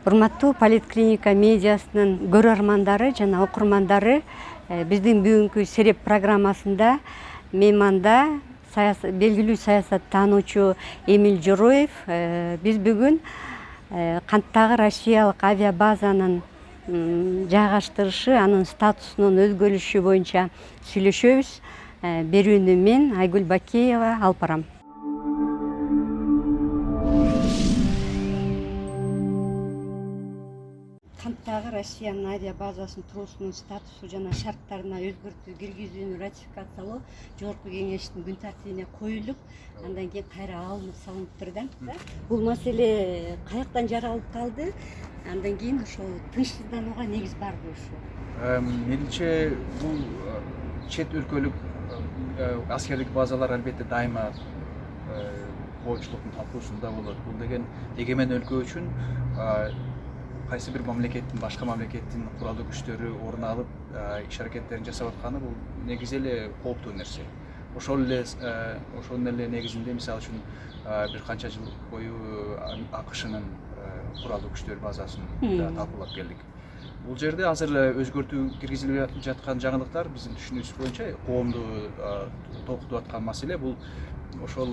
Урматтуу Политклиника медиасынын көрөрмандары жана окурмандары, биздин бүгүнкү сереп программасында мейманда белгилүү саясаттануучу Эмиль Жороев. Биз бүгүн канттагы россиялык авиабазанын жайгаштырышы, анын статусунун өзгөрүшү боюнча сүйлөшөбүз. Берүүнү мен Айгүл Бакеева алып барам. Канттагы Россиянын авиабазасынын туруусунун статусу жана шарттарына өзгөртүү киргизүүнү ратификациялоо Жогорку Кеңештин күн тартибине коюлуп, андан кийин кайра алынып салыныптыр да. Бул маселе каяктан жаралып калды? Андан кийин ошол тынчсызданууга негиз барбы ошо? Менимче бул чет өлкөлүк аскерлик базалар албетте дайыма коомчулуктун талкуусунда болот. Бул деген эгемен өлкө үчүн кайсы бир мамлекеттин, башка мамлекеттин куралдуу күчтөрү орун алып иш аракеттерин жасап атканы бул негизи эле кооптуу нерсе. Ошонун эле негизинде мисалы үчүн бир канча жыл бою АКШнын куралдуу күчтөр базасын талкуулап келдик. Бул жерде азыр өзгөртүү киргизилип жаткан жаңылыктар биздин түшүнүгүбүз боюнча коомду толкутуп аткан маселе бул ошол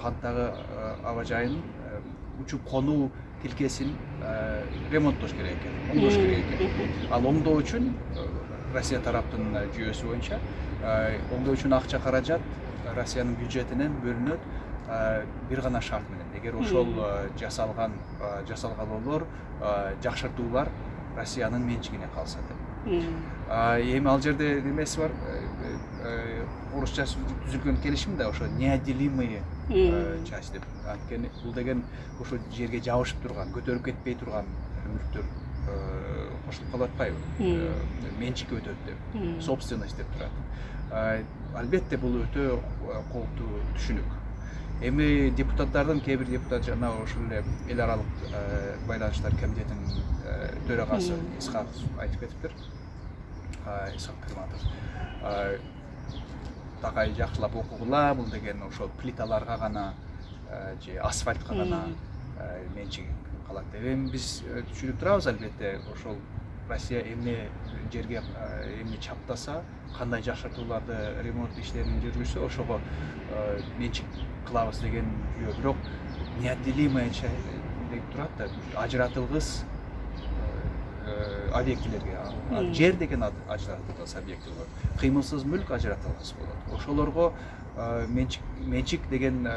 канттагы аба жайынын учуп конуу тилкесин ремонттош керек экен, оңдош керек экен. Ал оңдоо үчүн Россия тараптын жүйөсү боюнча оңдоо үчүн акча каражат Россиянын бюджетинен бөлүнөт бир гана шарт менен. Эгер ошол жасалгалоолор, жакшыртуулар Россиянын менчигине калса деп. Эми ал жерде немеси бар, орусча түзүлгөн келишим да ошо неотделимые часть деп. Анткени бул деген ошо жерге жабышып турган, көтөрүп кетпей турган мүлктөр кошулуп калып атпайбы? Менчикке өтөт деп, собственность деп турат. Албетте бул өтө кооптуу түшүнүк. Эми депутаттардын кээ бир депутат жана ошол эле эл аралык байланыштар комитетинин төрагасы Исхаков айтып кетиптир. Исхак Кырматов. Такай жакшылап окугула, бул деген ошол плиталарга гана же асфальтка гана менчик калат деп. Эми биз түшүнүп турабыз, албетте ошол Россия эмне жерге эмне чаптаса, кандай жакшыртууларды, ремонт иштерин жүргүзсө, ошого менчик кылабыз деген жүйө. Бирок неотделимая деп турат да, ажыратылгыс объектилерге. Жер деген ажыратылгыс объекти болот. Кыймылсыз мүлк ажыратылгыс болот. Ошолорго менчик деген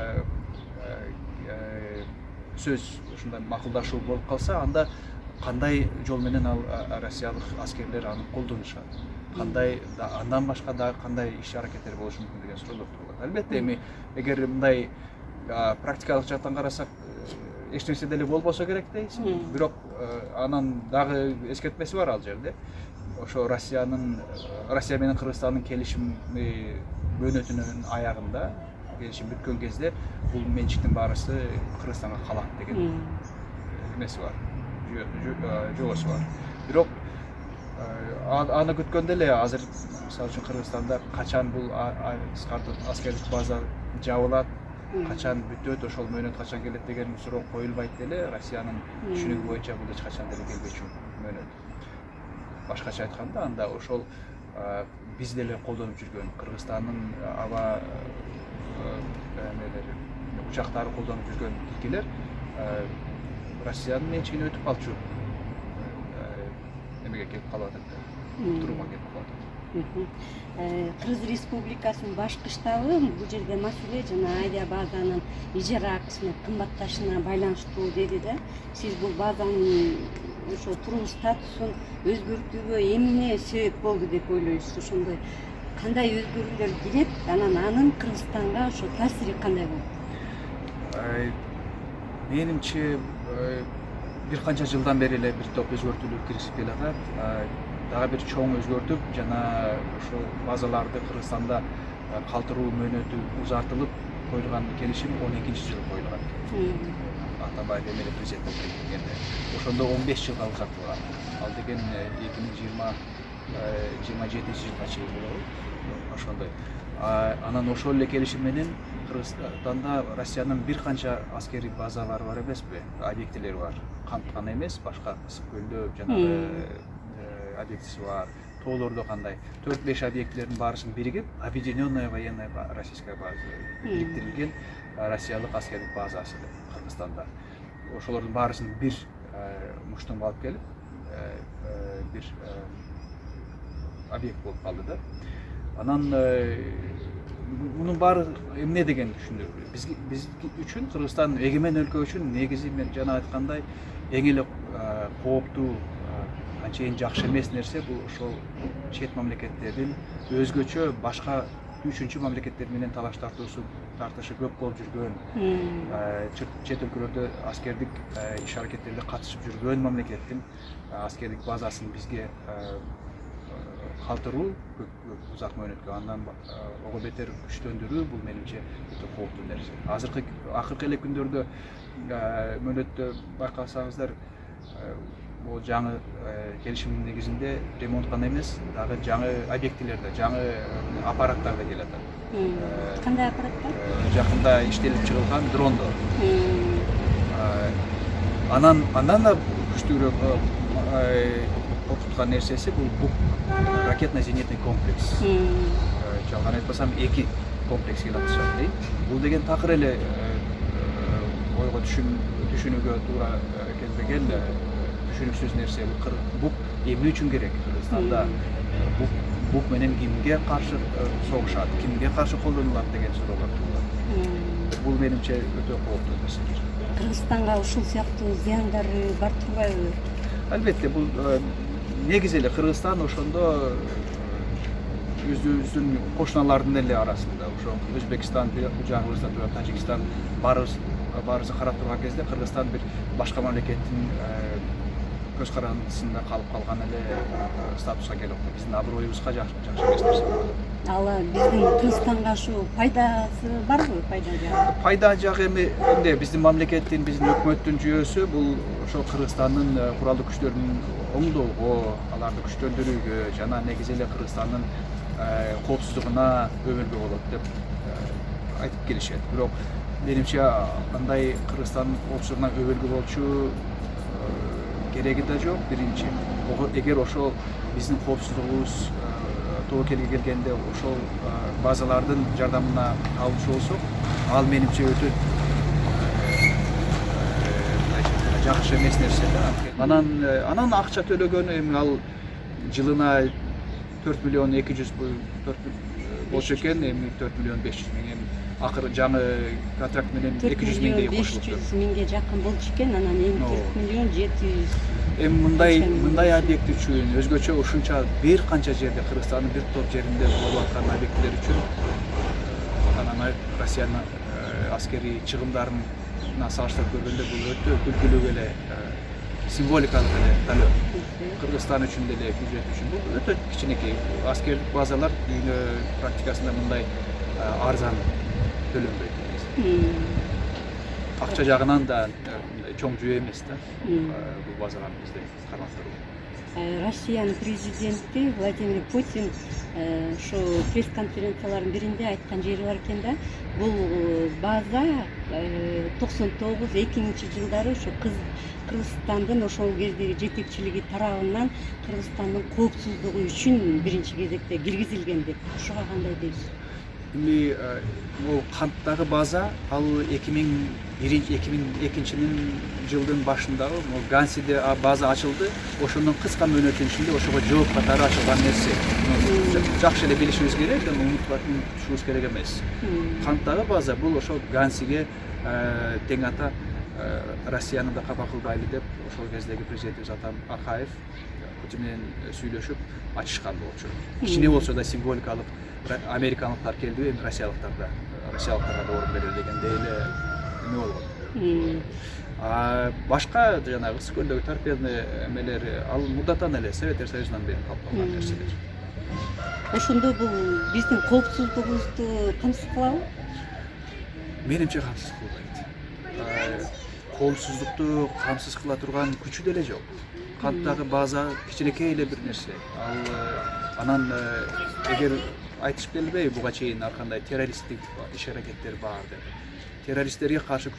сөз ушундай макулдашуу болуп калса, анда кандай жол менен ал россиялык аскерлер аны колдонушат, кандай андан башка да кандай иш аракеттер болушу мүмкүн деген суроолор турат. Албетте эми эгер мындай практикалык жактан карасак эч нерсе деле болбосо керек дейсиң. Бирок анан дагы эскертмеси бар ал жерде. Ошо Россия менен Кыргызстандын келишими мөөнөтүнүн аягында, келишим бүткөн кезде бул менчиктин баарысы Кыргызстанга калат деген эмеси бар, жобосу бар. Бирок аны күткөндө эле азыр мисалы үчүн Кыргызстанда качан бул аскерлик база жабылат, качан бүтөт, ошол мөөнөт качан келет деген суроо коюлбайт деле. Россиянын түшүнүгү боюнча бул эч качан деле келбечү мөөнөт. Башкача айтканда, анда ошол биз деле колдонуп жүргөн Кыргызстандын аба учактары колдонуп жүргөн тилкелер Россиянын менчигине өтүп калчу эмеге келип калып атат, турумга келип калып атат. Кыргыз Республикасынын башкы штабы бул жерде маселе жана авиабазанын ижара акысынын кымбатташына байланыштуу деди да. Сиз бул базанын ошо туруу статусун өзгөртүүгө эмне себеп болду деп ойлойсуз? Ошондой кандай өзгөрүүлөр кирет, анан анын Кыргызстанга ошо таасири кандай болот? Менимче бир канча жылдан бери эле бир топ өзгөртүүлөр киришип келатат. Дагы бир чоң өзгөртүп жана ошол базаларды Кыргызстанда калтыруу мөөнөтү узартылып коюлган келишим 12-жылы коюлган. Атамбаев эмеле президент болуп кеткенде. Ошондо 15 жылга узартылган. Ал деген 2027-жылга чейин болобу. Ошондой. Анан ошол эле келишим менен Кыргызстанда Россиянын бир канча аскерий базалары бар эмеспи, объектилери бар. Кант гана эмес, башка Ысык көлдө жанагы объектиси бар. Тоолордо кандай 4-5 объектилердин баарысын биригип, объединенная военная российская база бириктирилген россиялык аскердик базасы Кыргызстанда. Ошолордун баарысын бир муштумга алып келип, бир объект болуп калды да. Анан мунун баары эмне деген түшүндүр. Биз үчүн, Кыргызстан эгемен өлкө үчүн негизи мен жана айткандай эң эле кооптуу, анчейин жакшы эмес нерсе бул ошол чет мамлекеттердин өзгөчө башка үчүнчү мамлекеттер менен талаш тартышы көп болуп жүргөн, чет өлкөлөрдө аскердик иш аракеттерге катышып жүргөн мамлекеттин аскердик базасын бизге калтыруу узак мөөнөткө, андан ого бетер күчтөндүрүү бул менимче өтө кооптуу нерсе. Акыркы эле күндөрдө мөөнөттө байкасаңыздар, бул жаңы келишимдин негизинде ремонт гана эмес, дагы жаңы объектилерде, жаңы аппараттар да келет. Кандай аппараттар? Жакында иштелип чыгылган дрондор. Андан да күчтүүрөөк коркуткан нерсеси бул ракетно-зенитный комплекс. Жалган айтпасам 2 комплекс келип атышат дейт. Бул деген такыр эле ойго түшүнүүгө туура келбеген түшүнүксүз нерсе. Бул эмне үчүн керек? Кыргызстанда бук менен кимге каршы согушат, кимге каршы колдонулат деген суроолор туулат. Бул менимче өтө кооптуу нерсе. Кыргызстанга ушул сыяктуу зыяндары бар турбайбы? Албетте, бул негизи эле Кыргызстан ошондо өзүбүздүн кошуналардын эле арасында, ошо Өзбекстан, жагыбызда турат Тажикстан баарыбызды карап турган кезде Кыргызстан бир башка мамлекеттин көз карандысында калып калган эле статуска келип калды. Биздин аброюбузга жакшы эмес нерсе. Ал биздин Кыргызстанга ушу пайдасы барбы? Пайда жагы эмне? Биздин мамлекеттин, биздин өкмөттүн жүйөсү бул ошо Кыргызстандын куралдык күчтөрүн оңдоого, аларды күчтөндүрүүгө жана негизи эле Кыргызстандын коопсуздугуна өбөлгө болот деп айтып келишет. Бирок менимче андай Кыргызстандын коопсуздугуна өбөлгө болчу кереги да жок. Биринчи, эгер ошол биздин коопсуздугубуз тобокелге келгенде ошол базалардын жардамына табылчу болсок, ал менимче өтө жакшы эмес нерсе да. Анан акча төлөгөн эми ал жылына 4 миллион 200 болчу экен, эми 4 миллион 500 миң акыры жаңы контракт менен 200 миңдей кошулупту. 500 миңге жакын болчу экен, анан эми 4 миллион 700. Эми мындай объект үчүн өзгөчө ушунча бир канча жерде, Кыргызстандын бир топ жеринде болуп аткан объекттер үчүн анан Россиянын аскерий чыгымдарына салыштырып көргөндө бул өтө күлкүлүү эле символикалык эле талөө. Кыргызстан үчүн деле, бюджет үчүн бул өтө кичинекей аскердик базалар дүйнө практикасында мындай арзан төлөнбөйт. Акча жагынан да чоң жүйө эмес да бул базаларды бизде карматтыруу. Россиянын президенти Владимир Путин ошо пресс-конференциялардын биринде айткан жери бар экен да, бул база 99-2000 жылдары ошо Кыргызстандын ошол кездеги жетекчилиги тарабынан Кыргызстандын коопсуздугу үчүн биринчи кезекте киргизилген деп. Ушуга кандай дейсиз? Эми бул Канттагы база ал 2002 жылдын башындагы Гансиде база ачылды. Ошондон кыска мөөнөттүн ичинде ошого жооп катары ачылган нерсе. Жакшы эле билишибиз керек, унутушубуз керек эмес. Канттагы база бул ошол Гансиге тең ата Россиянын да капа кылбайлы деп ошол кездеги президентибиз Атам Акаев Путин менен сүйлөшүп ачышкан болчу. Кичине болсо да символикалык америкалыктар келди, эми россиялыктарга да орун берели дегендей эле эме болгон. Башка жанагы Ысык көлдөгү торпедный эмелери ал мурдатан эле Советтер Союзунан бери калып калган нерселер. Ошондо бул биздин коопсуздугубузду камсыз кылабы? Менимче камсыз кылбайт. Коопсуздукту камсыз кыла турган күчү деле жок. Канттагы база кичинекей эле бир нерсе. Анан эгер айтышып келбейби буга чейин ар кандай террористтик иш аракеттер бар деп. Террористтерге каршы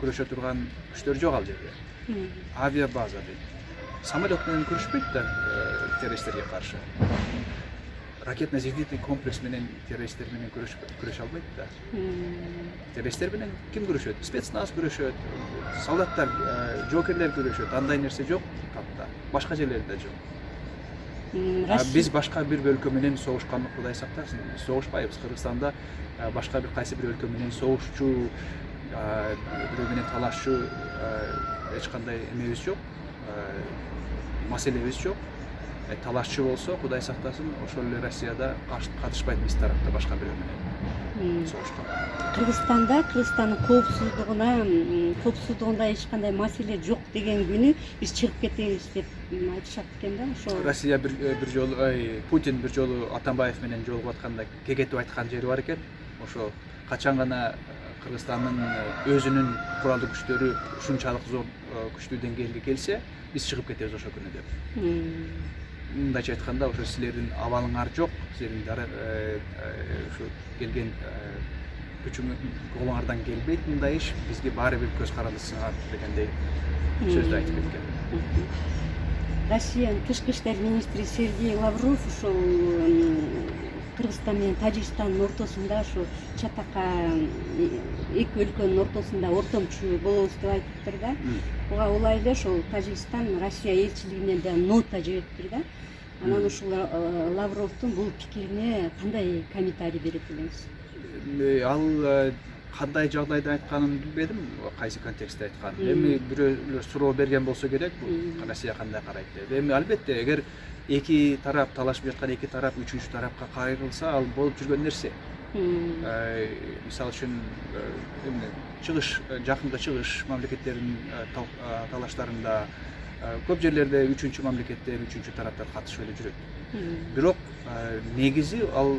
күрөшө турган күчтөр жок ал жерде. Авиа база дейт. Самолет менен күрөшпөйт да террористтерге каршы. Ракетно-зенитный комплекс менен террористтер менен күрөшө албайт да. Террористтер менен ким күрөшөт? Спецназ күрөшөт, солдаттар, жокерлер күрөшөт. Андай нерсе жок капта. Башка жерлерде жок. Биз башка бир өлкө менен согушканды Кудай сактасын. Согушпайбыз. Кыргызстанда башка бир кайсы бир өлкө менен согушчу, бирөө менен талашчу эч кандай эмебиз жок. Маселебиз жок. Талашчы болсо, Кудай сактасын, ошол эле Россияда катышпайт биз тарапта башка бирөө менен согушкан. Кыргызстандын коопсуздугунда эч кандай маселе жок деген күнү биз чыгып кетебиз деп айтышат экен да. Ошо Россия бир жолу Путин бир жолу Атамбаев менен жолугуп атканда кекетип айткан жери бар экен. Ошо качан гана Кыргызстандын өзүнүн куралдуу күчтөрү ушунчалык зор күчтүү деңгээлге келсе, биз чыгып кетебиз ошол күнү деп. Мындайча айтканда, ошо силердин абалыңар жок, силердин ушу келген колуңардан келбейт мындай иш, бизге баары бир көз карандысыңар дегендей сөздү айтып кеткен. Россиянын тышкы иштер министри Сергей Лавров ушул Кыргызстан менен Тажикстандын ортосунда ушу чатакка эки өлкөнүн ортосунда ортомчу болобуз деп айтыптыр да. Буга улай эле ошол Тажикстан Россия элчилигинен да нота жибериптир да. Анан ушул Лавровдун бул пикирине кандай комментарий берет элеңиз? Ал кандай жагдайда айтканын билбедим, кайсы контекстте айткан. Эми бирөө суроо берген болсо керек, Россия кандай карайт деп. Эми албетте, эгер эки тарап талашып жаткан эки тарап үчүнчү тарапка кайрылса, ал болуп жүргөн нерсе. Мисалы үчүн чыгыш, жакынкы чыгыш мамлекеттеринин талаштарында көп жерлерде үчүнчү мамлекеттер, үчүнчү тараптар катышып эле жүрөт. Бирок негизи ал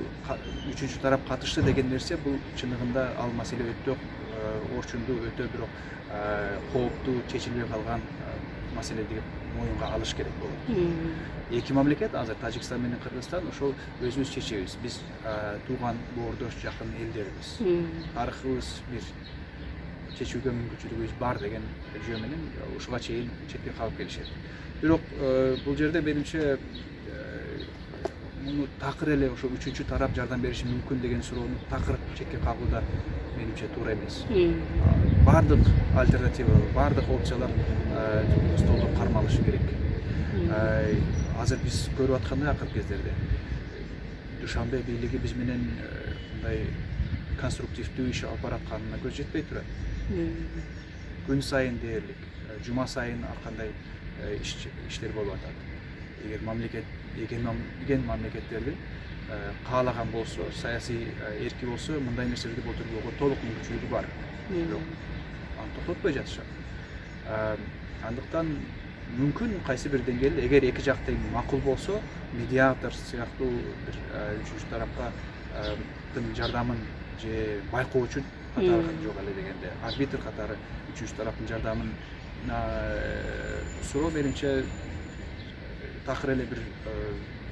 үчүнчү тарап катышты деген нерсе, бул чындыгында ал маселе өтө орчундуу, өтө бирок кооптуу, чечилбей калган маселе деп моюнга алыш керек болот. Эки мамлекет, азыр Тажикстан менен Кыргызстан, ошол өзүбүз чечебиз. Биз тууган, боордош, жакын элдербиз. Тарыхыбыз бир, чечүүгө мүмкүнчүлүгүбүз бар деген жөө менен ушуга чейин четке калып келишет. Бирок бул жерде менимче муну такыр эле ошо үчүнчү тарап жардам бериши мүмкүн деген суроону такыр четке кагууда менимче туура эмес. Бардык альтернатива, бардык опциялар столдо кармалышы керек. Азыр биз көрүп аткандай акыркы кездерде Душанбе бийлиги биз менен мындай конструктивдүү иш алып баратканына көз жетпей турат. Күн сайын дээрлик, жума сайын ар кандай иштер болуп атат. Эгерген мамлекеттердин каалаган болсо, саясий эрки болсо, мындай нерселерди болтурууга толук мүмкүнчүлүгү бар. Бирок аны токтотпой жатышат. Андыктан мүмкүн кайсы бир деңгээлде, эгер эки жак тең макул болсо, медиатор сыяктуу бир үчүнчү тарапка жардамын же байкоочу катары жок эле дегенде, арбитр катары үчүнчү тараптын жардамын суроо менимче такыр эле бир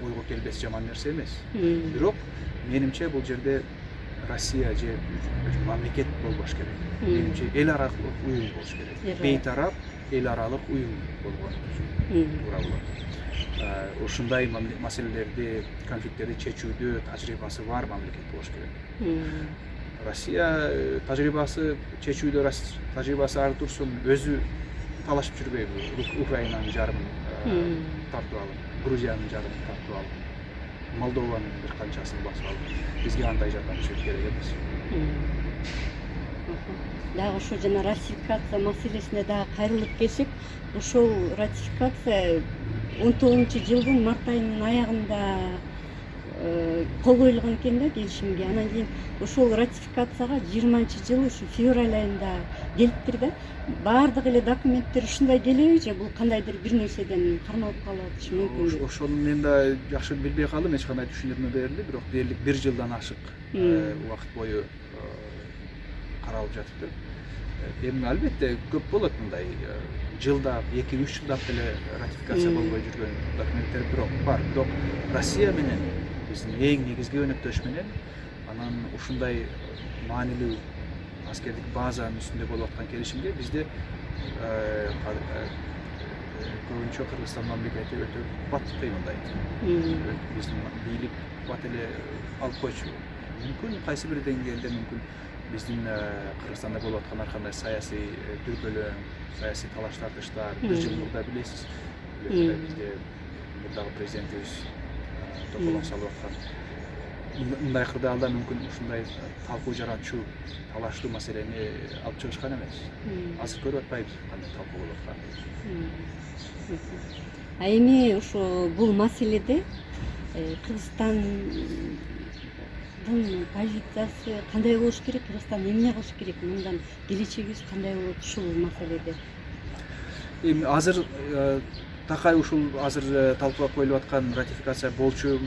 ойго келбес жаман нерсе эмес. Бирок менимче бул жерде Россия же мамлекет болбош керек. Менимче эл аралык уюм болуш керек. Бейтарап эл аралык уюм болгон туура болот. Ушундай маселелерди, конфликттерди чечүүдө тажрыйбасы бар мамлекет болуш керек. Россия тажрыйбасы чечүүдө тажрыйбасы ар турсун, өзү талашып жүрбөйбү. Украинанын жарымын тартып алып, Грузиянын жарымын тартып алып, Молдованын бир канчасын басып алып, бизге андай жардамчы керек эмес. Дагы ошо жана ратификация маселесине дагы кайрылып келсек, ошол ратификация 19-жылдын март айынын аягында кол коюлган экен да келишимге. Анан кийин ошол ратификацияга 20-жылы ушу февраль айында келиптир да. Баардык эле документтер ушундай келеби же бул кандайдыр бир нерседен кармалып калышы мүмкүн? Ошону мен да жакшы билбей калдым, эч кандай түшүндүрмө берилди, бирок дээрлик 1 жылдан ашык убакыт бою каралып жатыптыр. Эми албетте көп болот мындай жылда 2-3 жылдап эле ратификация болбой жүргөн документтер бирок бар. Бирок Россия менен биздин эң негизги өнөктөш менен анан ушундай маанилүү askerlik bazanın üstünde bolup atkan kelişimde bizde koyunço Kırgızstan memleketi öte batı kıyımındaydı. Bizim birlik batele alıp koyucu. Mümkün kaysi bir dengede mümkün bizim Kırgızstanda bolup atkan arkadaş siyasi türbölüm, siyasi talaş tartışlar, bir yıl burada bilesiz. Bizde buradaki prezidentimiz Topolon Salvatkan мындай кырдаалда мүмкүн ушундай талкуу жаратчу талаштуу маселени алып чыгышкан эмес. Азыр көрүп атпайбыз кандай талкуу болуп атканын. А эми ошо бул маселеде Кыргызстандын позициясы кандай болуш керек, Кыргызстан эмне кылыш керек, мындан келечегибиз кандай болот ушул маселеде? Эми азыр такай ушул азыр талкуулап коюлуп аткан ратификация болчу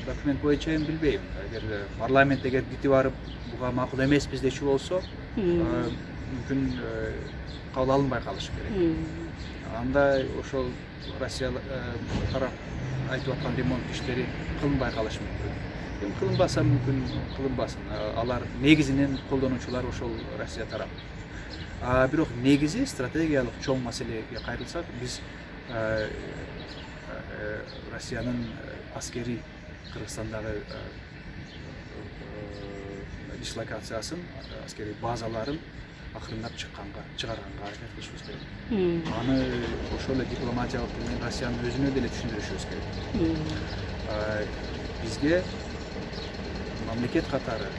документ боюнча эми билбейм. Эгер парламент эгер битип барып буга макул эмеспиз дечү болсо, мүмкүн кабыл алынбай калышы керек. Анда ошол Россия тарап айтып аткан ремонт иштери кылынбай калышы мүмкүн. Эми кылынбаса мүмкүн кылынбасын. Алар негизинен колдонуучулар ошол Россия тарап. Бирок негизи стратегиялык чоң маселеге кайрылсак, биз Россиянын аскери Кыргызстандагы дислокациясын, аскери базаларын акырындап чыгарганга аракет кылышыбыз керек. Аны ошол эле дипломатиялык менен Россиянын өзүнө деле түшүндүрүшүбүз керек. Бизге мамлекет катары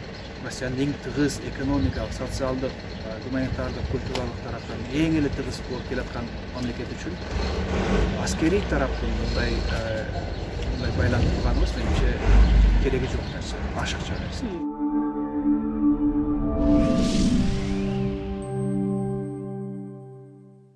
Россиянын эң тыгыз экономикалык, социалдык, гуманитардык, культуралык тараптан эң эле тыгыз болуп келаткан мамлекет үчүн аскерий тараптын мындай байланып турганыбыз менимче кереги жок нерсе, ашыкча нерсе.